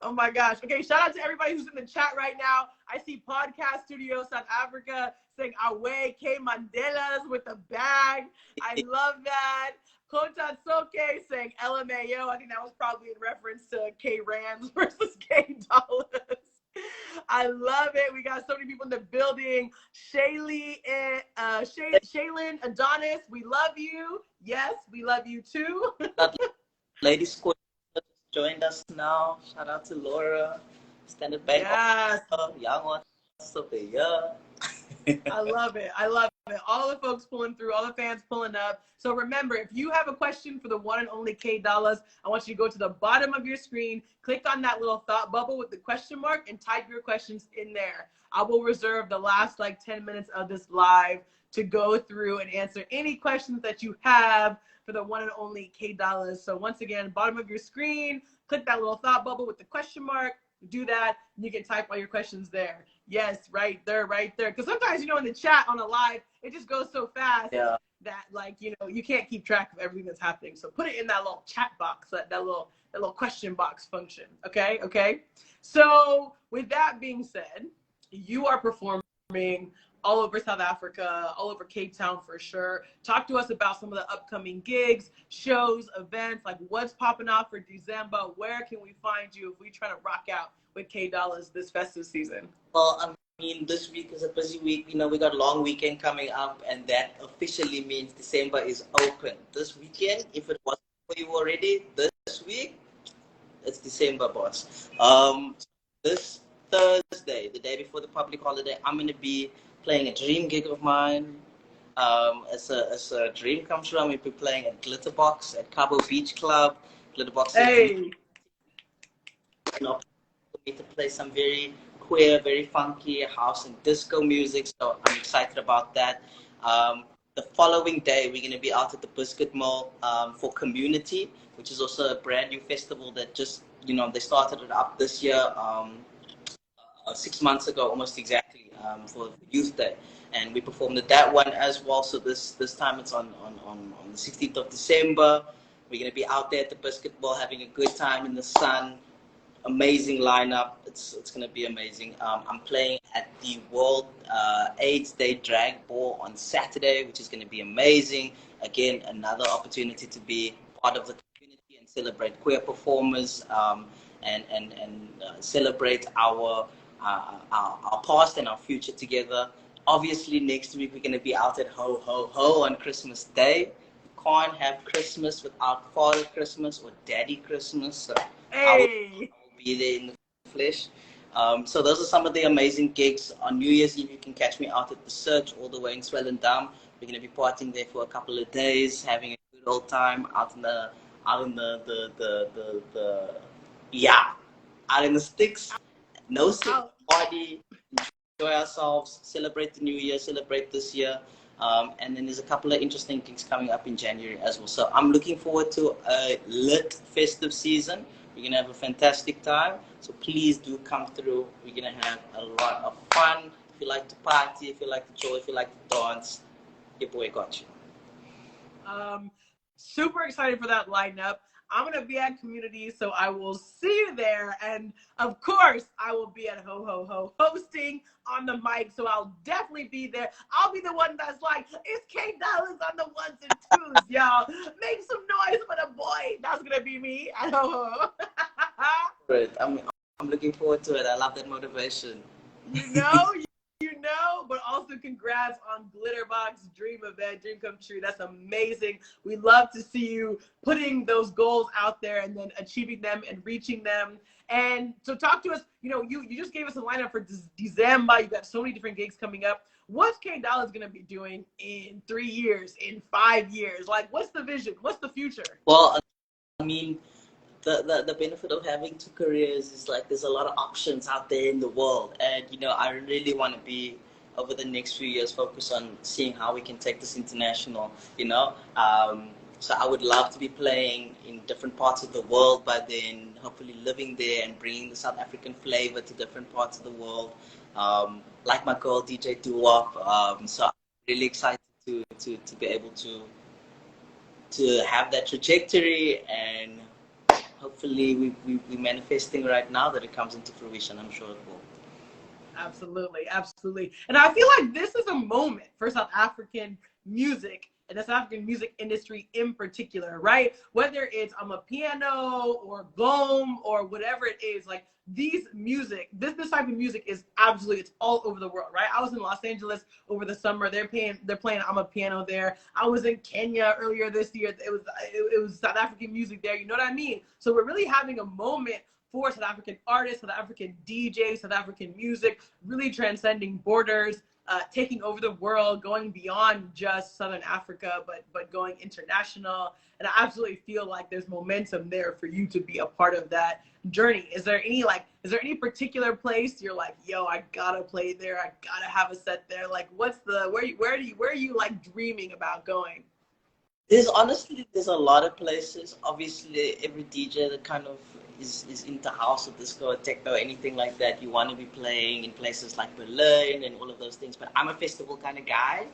Oh my gosh. Okay. Shout out to everybody who's in the chat right now. I see Podcast Studio South Africa saying Awe K Mandela's with a bag. I love that. Kota Soke saying LMAO. I think that was probably in reference to K Rands versus K Dollahz. I love it. We got so many people in the building. Shaylin Adonis, we love you. Yes, we love you too. Lady Squid joined us now. Shout out to Laura. Standard Bank. Yes. Young one. I love it. I love it. All the folks pulling through, all the fans pulling up. So remember, if you have a question for the one and only K Dollahz, I want you to go to the bottom of your screen, click on that little thought bubble with the question mark, and type your questions in there. I will reserve the last like 10 minutes of this live to go through and answer any questions that you have for the one and only K Dollahz. So once again, bottom of your screen, click that little thought bubble with the question mark. Do that, and you can type all your questions there. Yes, right there. Because sometimes, you know, in the chat on a live, it just goes so fast that, like, you know, you can't keep track of everything that's happening. So put it in that little chat box, that little question box function. Okay. So with that being said, you are performing all over South Africa, all over Cape Town for sure. Talk to us about some of the upcoming gigs, shows, events, like what's popping off for December. Where can we find you if we try to rock out with K Dollahz this festive season? Well, I mean, this week is a busy week. You know, we got a long weekend coming up, and that officially means December is open. This weekend, if it wasn't for you already, this week, it's December, boss. This Thursday, the day before the public holiday, I'm going to be playing a dream gig of mine. It's a dream come true. I'm going to be playing at Glitterbox at Cabo Beach Club. Glitterbox is for me to play some very queer, very funky house and disco music. So I'm excited about that. The following day, we're going to be out at the Biscuit Mall for Community, which is also a brand new festival that just they started it up this year, 6 months ago, almost exactly, for Youth Day, and we performed at that one as well. So this time it's on the 16th of December. We're gonna be out there at the basketball, having a good time in the sun. Amazing lineup. It's gonna be amazing. I'm playing at the World AIDS Day Drag Ball on Saturday, which is gonna be amazing. Again, another opportunity to be part of the community and celebrate queer performers, and celebrate our past and our future together. Obviously, next week we're gonna be out at Hoe Hoe Hoe on Christmas Day. You can't have Christmas without Father Christmas or Daddy Christmas. So Hey. be there in the flesh. So those are some of the amazing gigs. On New Year's Eve, you can catch me out at the Search all the way in Swellendam. We're going to be partying there for a couple of days, having a good old time out in the sticks. No sick party, enjoy ourselves, celebrate the new year, celebrate this year. And then there's a couple of interesting things coming up in January as well. So I'm looking forward to a lit festive season. We're going to have a fantastic time. So please do come through. We're going to have a lot of fun. If you like to party, if you like to chill, if you like to dance, your boy got you. Super excited for that lineup. I'm going to be at Community, so I will see you there. And of course, I will be at Hoe Hoe Hoe hosting on the mic, so I'll definitely be there. I'll be the one that's like, it's K Dollahz on the ones and twos, y'all. Make some noise for the boy. That's going to be me at Hoe Ho. Great. I'm looking forward to it. I love that motivation. You know, but also congrats on Glitterbox Dream Event, Dream Come True. That's amazing. We love to see you putting those goals out there and then achieving them and reaching them. And so talk to us, you just gave us a lineup for December. You got so many different gigs coming up. What's K Dollahz going to be doing in 3 years, in 5 years? Like, what's the vision? What's the future? Well, I mean, the benefit of having 2 careers is like there's a lot of options out there in the world, and I really want to be over the next few years focus on seeing how we can take this international. So I would love to be playing in different parts of the world by then, hopefully living there and bringing the South African flavor to different parts of the world, like my girl DJ Doo-Wop. So I'm really excited to be able to have that trajectory, and hopefully we're manifesting right now that it comes into fruition. I'm sure it will. Absolutely, absolutely. And I feel like this is a moment for South African music and the South African music industry in particular, right? Whether it's a piano or boom or whatever it is, like this type of music is absolutely, it's all over the world, right? I was in Los Angeles over the summer. They're playing piano there. I was in Kenya earlier this year. It was South African music there. You know what I mean? So we're really having a moment for South African artists, South African DJs, South African music, really transcending borders, taking over the world, going beyond just Southern Africa, but going international. And I absolutely feel like there's momentum there for you to be a part of that journey. Is there any particular place you're like, yo, I gotta play there, I gotta have a set there? Like, where are you like dreaming about going? There's a lot of places. Obviously, every DJ that kind of is into house or disco or techno, anything like that, you want to be playing in places like Berlin and all of those things. But I'm a festival kind of guy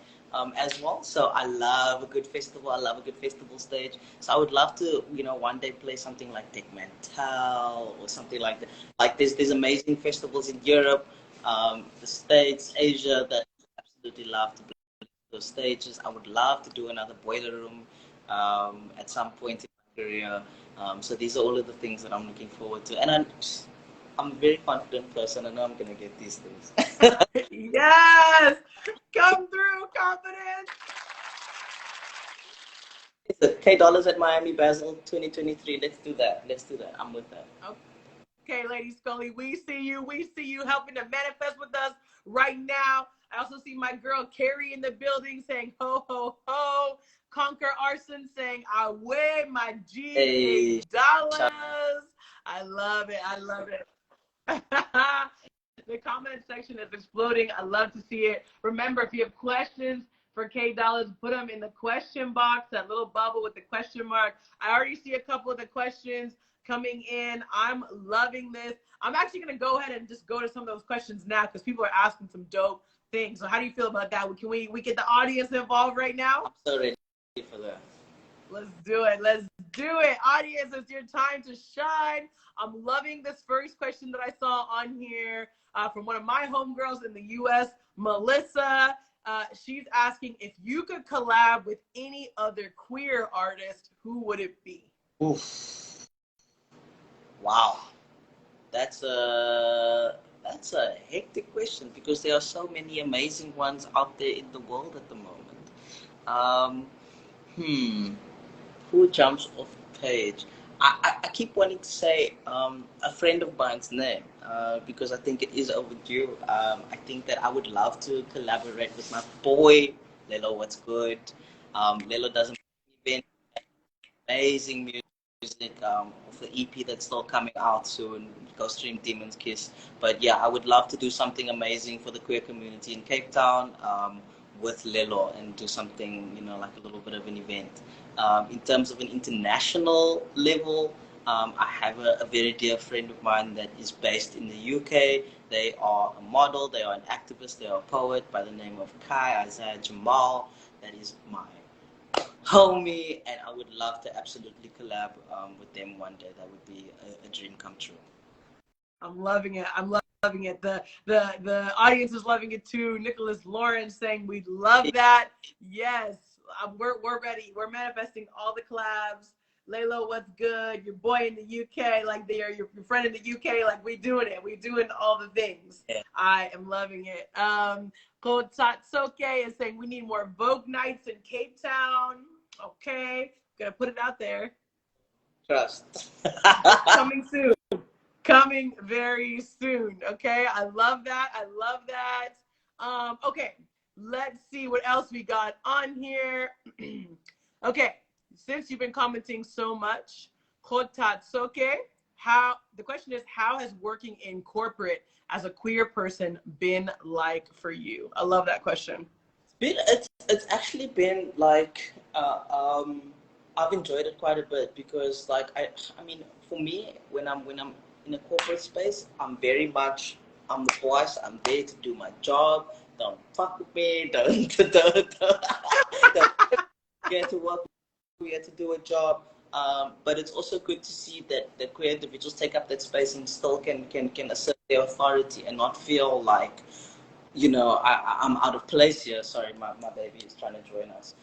as well, so I love a good festival. I love a good festival stage. So I would love to, one day play something like Tech Mantel or something like that. Like there's amazing festivals in Europe, the States, Asia that I absolutely love to play those stages. I would love to do another Boiler Room at some point in my career. So these are all of the things that I'm looking forward to. And I'm a very confident person. I know I'm going to get these things. Yes! Come through, confidence! It's K Dollahz at Miami Basel 2023. Let's do that. I'm with that. Okay, Lady Scully, we see you helping to manifest with us right now. I also see my girl Carrie in the building saying ho ho ho. Conquer Arson saying I weigh my G Hey. Dollahz. I love it. The comment section is exploding. I love to see it. Remember, if you have questions for K Dollahz, put them in the question box, that little bubble with the question mark. I already see a couple of the questions coming in. I'm loving this. I'm actually going to go ahead and just go to some of those questions now because people are asking some dope things. So how do you feel about that? Can we get the audience involved right now? I'm so ready for that. Let's do it. Let's do it. Audience, it's your time to shine. I'm loving this first question that I saw on here from one of my homegirls in the U.S., Melissa. She's asking if you could collab with any other queer artist, who would it be? Oof. Wow. That's a hectic question because there are so many amazing ones out there in the world at the moment. Who jumps off the page? I keep wanting to say a friend of mine's name because I think it is overdue. I think that I would love to collaborate with my boy, Lelo. What's good? Lelo does amazing music of the EP that's still coming out soon. Go stream Demon's Kiss. But yeah, I would love to do something amazing for the queer community in Cape Town with Lelo and do something, you know, like a little bit of an event. In terms of an international level, I have a very dear friend of mine that is based in the UK. They are a model, they are an activist, they are a poet by the name of Isaiah Jamal. That is my homie, and I would love to absolutely collab with them one day. That would be a dream come true. I'm loving it. I'm loving it. The audience is loving it too. Nicholas Lawrence saying we'd love that. Yes, we're ready. We're manifesting all the collabs. Laylo, what's good? Your boy in the UK, like they are your friend in the UK, like we doing it. We doing all the things. Yeah. I am loving it. Kotatsoke is saying we need more Vogue nights in Cape Town. Okay, gonna put it out there. Trust. Coming soon. Coming very soon. Okay, I love that. I love that. Okay, let's see what else we got on here. Okay, since you've been commenting so much, Kotatsoke, the question is, how has working in corporate as a queer person been like for you? I love that question. It's actually been like I've enjoyed it quite a bit because like I mean for me when I'm in a corporate space, I'm very much I'm the boss. I'm there to do my job. Don't fuck with me. Don't get to work. We have to do a job. But it's also good to see that queer individuals take up that space and still can assert their authority and not feel like, you know, I'm out of place here. Sorry, my baby is trying to join us.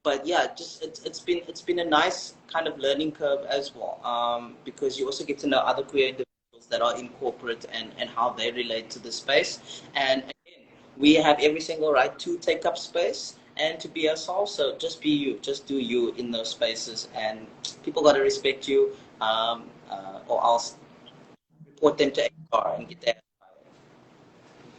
But yeah, just it's been a nice kind of learning curve as well, because you also get to know other queer individuals that are in corporate and how they relate to the space. And again, we have every single right to take up space and to be ourselves. So just be you, just do you in those spaces, and people got to respect you, or else report them to HR and get that.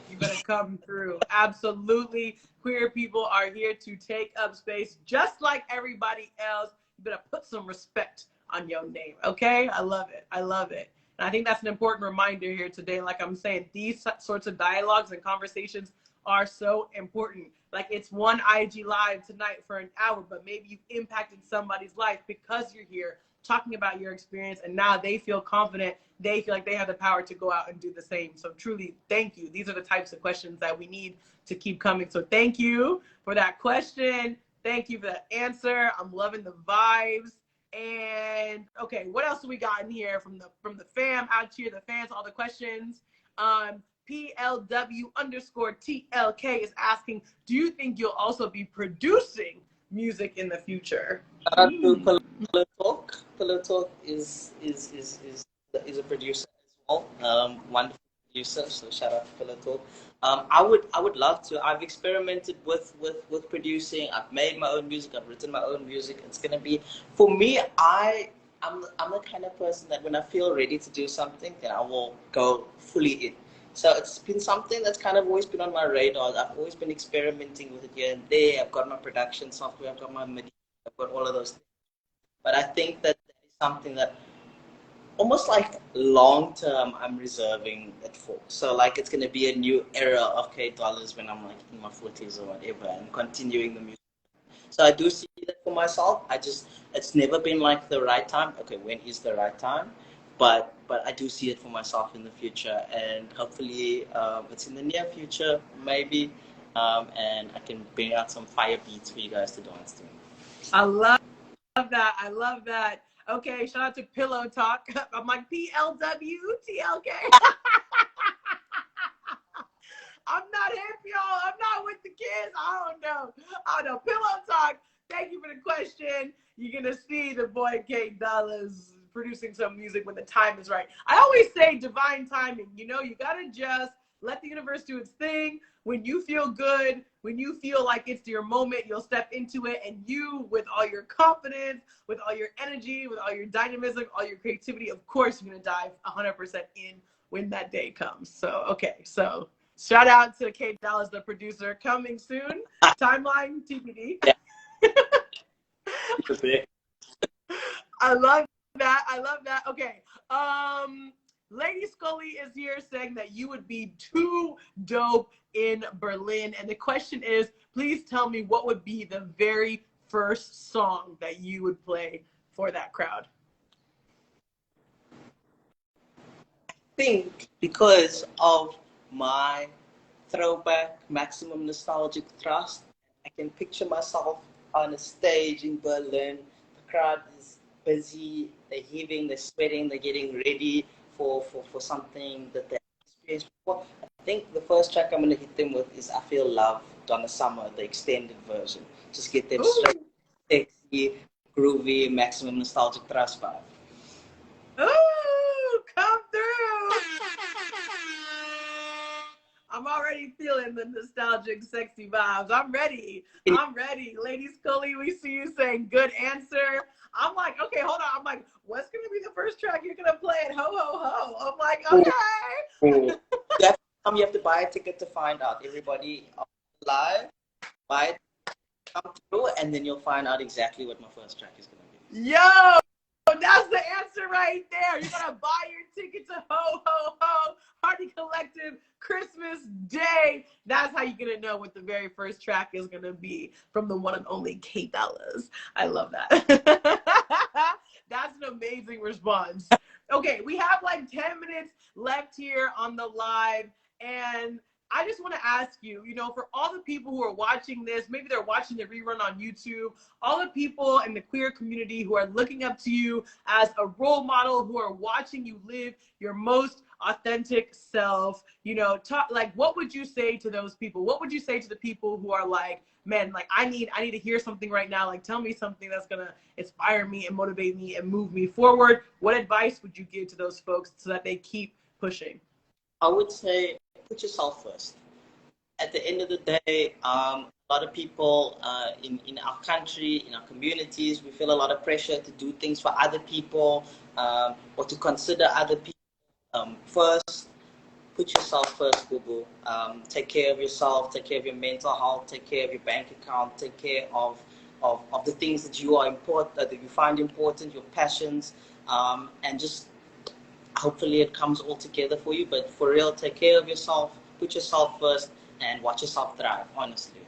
You better come through. Absolutely. Queer people are here to take up space just like everybody else. You better put some respect on your name, okay? I love it. I love it. And I think that's an important reminder here today. Like I'm saying, these sorts of dialogues and conversations are so important. Like it's one IG Live tonight for an hour, but maybe you've impacted somebody's life because you're here talking about your experience, and now they feel confident. They feel like they have the power to go out and do the same. So truly, thank you. These are the types of questions that we need to keep coming. So thank you for that question. Thank you for that answer. I'm loving the vibes. And okay, what else do we got in here from the fam out here, the fans, all the questions? PLW_TLK is asking, do you think you'll also be producing music in the future? Kalo Talk is a producer as well. Wonderful producer. So shout out to Kalo Talk. I would love to. I've experimented with producing. I've made my own music. I've written my own music. It's gonna be, for me, I'm the kind of person that when I feel ready to do something, then I will go fully in. So it's been something that's kind of always been on my radar. I've always been experimenting with it here and there. I've got my production software. I've got my MIDI. I've got all of those things. But I think that is something that almost like long term I'm reserving it for. So like it's gonna be a new era of K Dollahz when I'm like in my 40s or whatever, and continuing the music. So I do see that for myself. It's never been like the right time. Okay, when is the right time? But I do see it for myself in the future, and hopefully it's in the near future, maybe, and I can bring out some fire beats for you guys to dance to. I love that. I love that. Okay, shout out to Pillow Talk. I'm like PLWTLK. I'm not hip, y'all. I'm not with the kids. I don't know. Pillow Talk. Thank you for the question. You're gonna see the boy K Dollahz producing some music when the time is right. I always say divine timing. You know, you gotta just let the universe do its thing. When you feel good, when you feel like it's your moment, you'll step into it, and you, with all your confidence, with all your energy, with all your dynamism, all your creativity, of course, you're gonna dive 100% in when that day comes. So, okay, so shout out to K Dollahz, the producer, coming soon. Timeline TBD. Yeah. I love that. I love that. Okay. Lady Scully is here saying that you would be too dope in Berlin. And the question is, please tell me what would be the very first song that you would play for that crowd? I think because of my throwback, maximum nostalgic thrust, I can picture myself on a stage in Berlin. The crowd is busy, they're heaving, they're sweating, they're getting ready for something that they experienced before. I think the first track I'm going to hit them with is I Feel Love, Donna Summer, the extended version. Just get them straight, sexy, groovy, maximum nostalgic thrust vibe. Ooh, come through. I'm already feeling the nostalgic, sexy vibes. I'm ready. I'm ready. Lady Scully, we see you saying good answer. I'm like, okay, hold on. I'm like, what's going to be the first track you're going to play at Hoe Hoe Hoe? I'm like, okay. You have to buy a ticket to find out. Everybody live, buy it, come through, and then you'll find out exactly what my first track is going to be. Yo, that's the answer right there. You're going to buy your ticket to Hoe Hoe Hoe, Hearty Collective, Christmas Day. That's how you're going to know what the very first track is going to be from the one and only K Dollahz. I love that. That's an amazing response. Okay, we have like 10 minutes left here on the live, and I just want to ask you, you know, for all the people who are watching this, maybe they're watching the rerun on YouTube, all the people in the queer community who are looking up to you as a role model, who are watching you live your most authentic self, you know, like, what would you say to those people? What would you say to the people who are like, man, like, I need to hear something right now. Like, tell me something that's going to inspire me and motivate me and move me forward. What advice would you give to those folks so that they keep pushing? I would say put yourself first. At the end of the day, a lot of people in our country, in our communities, we feel a lot of pressure to do things for other people or to consider other people first. Put yourself first, boo-boo. Take care of yourself, take care of your mental health, take care of your bank account, take care of the things that you are important, that you find important, your passions, and just hopefully it comes all together for you. But for real, take care of yourself, put yourself first, and watch yourself thrive, honestly.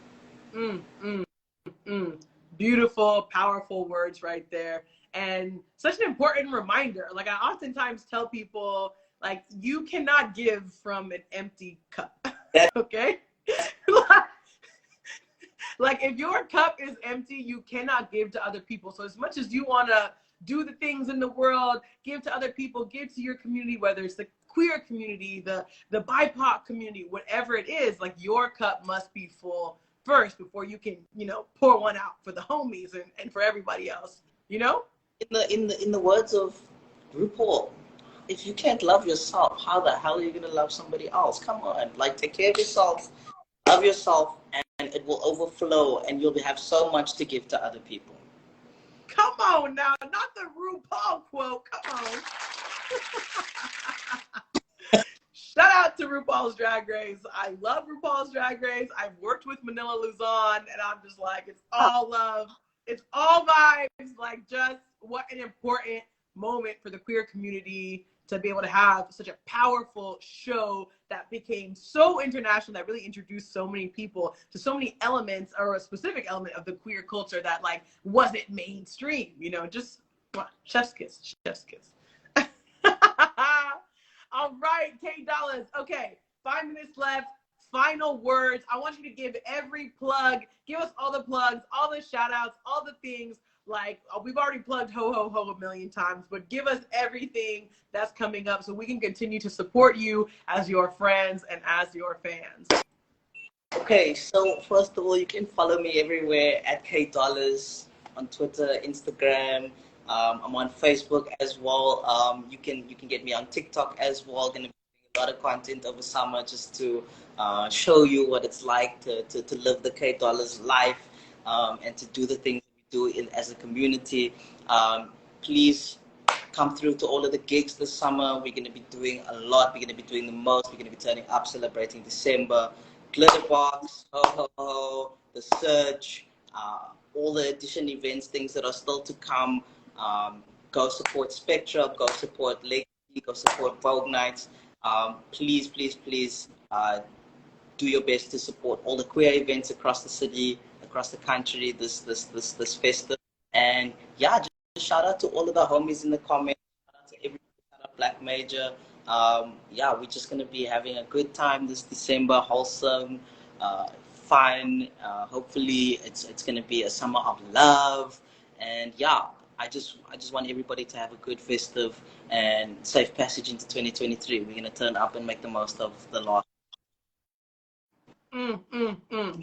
Beautiful, powerful words right there. And such an important reminder. Like, I oftentimes tell people, like, you cannot give from an empty cup. Okay? Like, if your cup is empty, you cannot give to other people. So as much as you want to do the things in the world, give to other people, give to your community, whether it's the queer community, the BIPOC community, whatever it is, like, your cup must be full first before you can, you know, pour one out for the homies and for everybody else, you know? In the words of RuPaul, if you can't love yourself, how the hell are you going to love somebody else? Come on, like, take care of yourself, love yourself, and it will overflow, and you'll have so much to give to other people. Come on now, not the RuPaul quote, come on. Shout out to RuPaul's Drag Race. I love RuPaul's Drag Race. I've worked with Manila Luzon, and I'm just like, it's all love. It's all vibes. Like, just what an important moment for the queer community to be able to have such a powerful show that became so international, that really introduced so many people to so many elements, or a specific element of the queer culture that like wasn't mainstream, you know, just chef's kiss, chef's kiss. All right, K Dollahz. Okay, 5 minutes left. Final words. I want you to give every plug. Give us all the plugs, all the shout outs, all the things. Like, we've already plugged Hoe Hoe Hoe a million times, but give us everything that's coming up so we can continue to support you as your friends and as your fans. Okay, so first of all, you can follow me everywhere at K Dollahz on Twitter, Instagram. I'm on Facebook as well. You can get me on TikTok as well. Gonna be doing a lot of content over summer just to show you what it's like to live the K Dollahz life, and to do the things we do as a community. Please come through to all of the gigs this summer. We're going to be doing a lot. We're going to be doing the most. We're going to be turning up, celebrating December. Glitterbox, Ho Ho Ho, The Search, all the addition events, things that are still to come. Go support Spectrum, go support Legacy, go support Vogue Nights. Please, please, please do your best to support all the queer events across the city, across the country, this festive. And yeah, just shout out to all of the homies in the comments. Shout out to everybody. Shout out Black Major. Yeah, we're just gonna be having a good time this December, wholesome, fun. Hopefully, it's gonna be a summer of love. And yeah, I just want everybody to have a good festive and safe passage into 2023. We're gonna turn up and make the most of the last.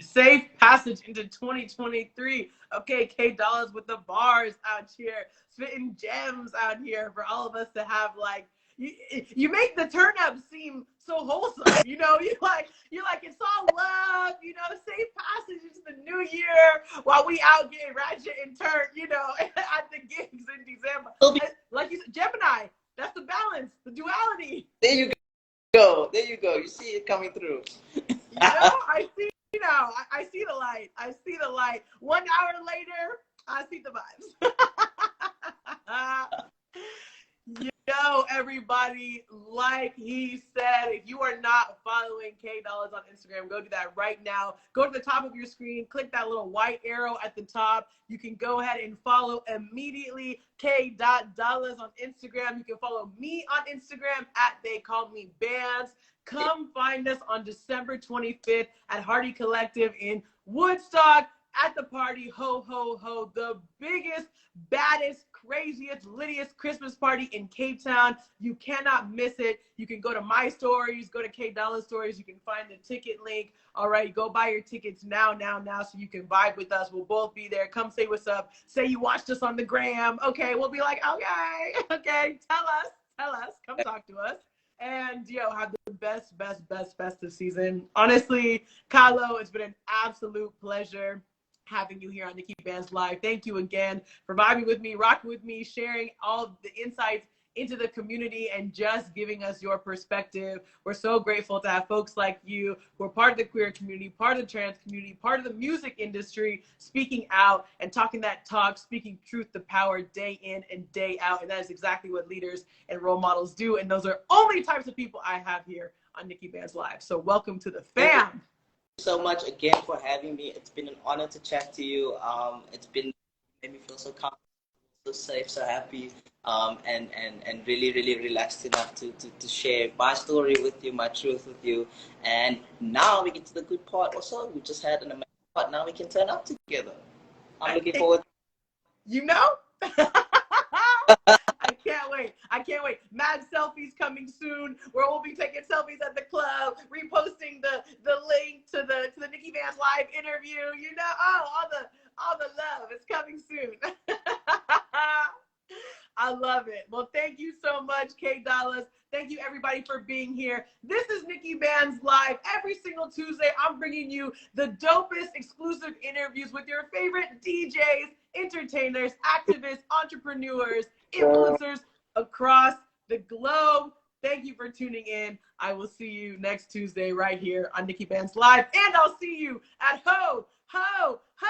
Safe passage into 2023. Okay, K Dollahz with the bars out here, spitting gems out here for all of us to have. Like, you make the turn up seem so wholesome, you know. You're like it's all love, you know. Safe passage into the new year while we out getting ratchet and turn, you know, at the gigs in December. Like you said, Gemini. That's the balance, the duality. There you go. There you go. You see it coming through. You know, I see now. I see the light. I see the light. 1 hour later, I see the vibes. Yo, everybody, like he said, if you are not following K Dollahz on Instagram, go do that right now. Go to the top of your screen, click that little white arrow at the top. You can go ahead and follow immediately K.Dollahz on Instagram. You can follow me on Instagram at They Call Me Banz. Come find us on December 25th at Hearty Collective in Woodstock at the party Ho Ho Ho, the biggest, baddest, craziest, littiest Christmas party in Cape Town. You cannot miss it. You can go to my stories, go to K Dollahz stories. You can find the ticket link. All right, go buy your tickets now, so you can vibe with us. We'll both be there. Come say what's up. Say you watched us on the gram. Okay, we'll be like, okay, tell us. Come talk to us. And have the best festive season. Honestly, Kalo, it's been an absolute pleasure having you here on NIKKI BANZ Live. Thank you again for vibing with me, rocking with me, sharing all the insights into the community and just giving us your perspective. We're so grateful to have folks like you who are part of the queer community, part of the trans community, part of the music industry, speaking out and talking that talk, speaking truth to power day in and day out. And that is exactly what leaders and role models do. And those are only types of people I have here on NIKKI BANZ Live. So welcome to the fam. Thank you so much again for having me. It's been an honor to chat to you. It's made me feel so comfortable, so safe, so happy, and really relaxed enough to share my story with you, my truth with you. And now we get to the good part. Also, we just had an amazing part. Now we can turn up together. I'm looking forward. You know? I can't wait. Mad selfies coming soon, where we'll be taking selfies at the club, reposting the link to the NIKKI BANZ Live interview. You know, all the love is coming soon. I love it. Well, thank you so much, K Dollahz. Thank you, everybody, for being here. This is NIKKI BANZ Live. Every single Tuesday, I'm bringing you the dopest exclusive interviews with your favorite DJs, entertainers, activists, entrepreneurs, influencers across the globe. Thank you for tuning in. I will see you next Tuesday right here on NIKKI BANZ Live. And I'll see you at Hoe Hoe Hoe.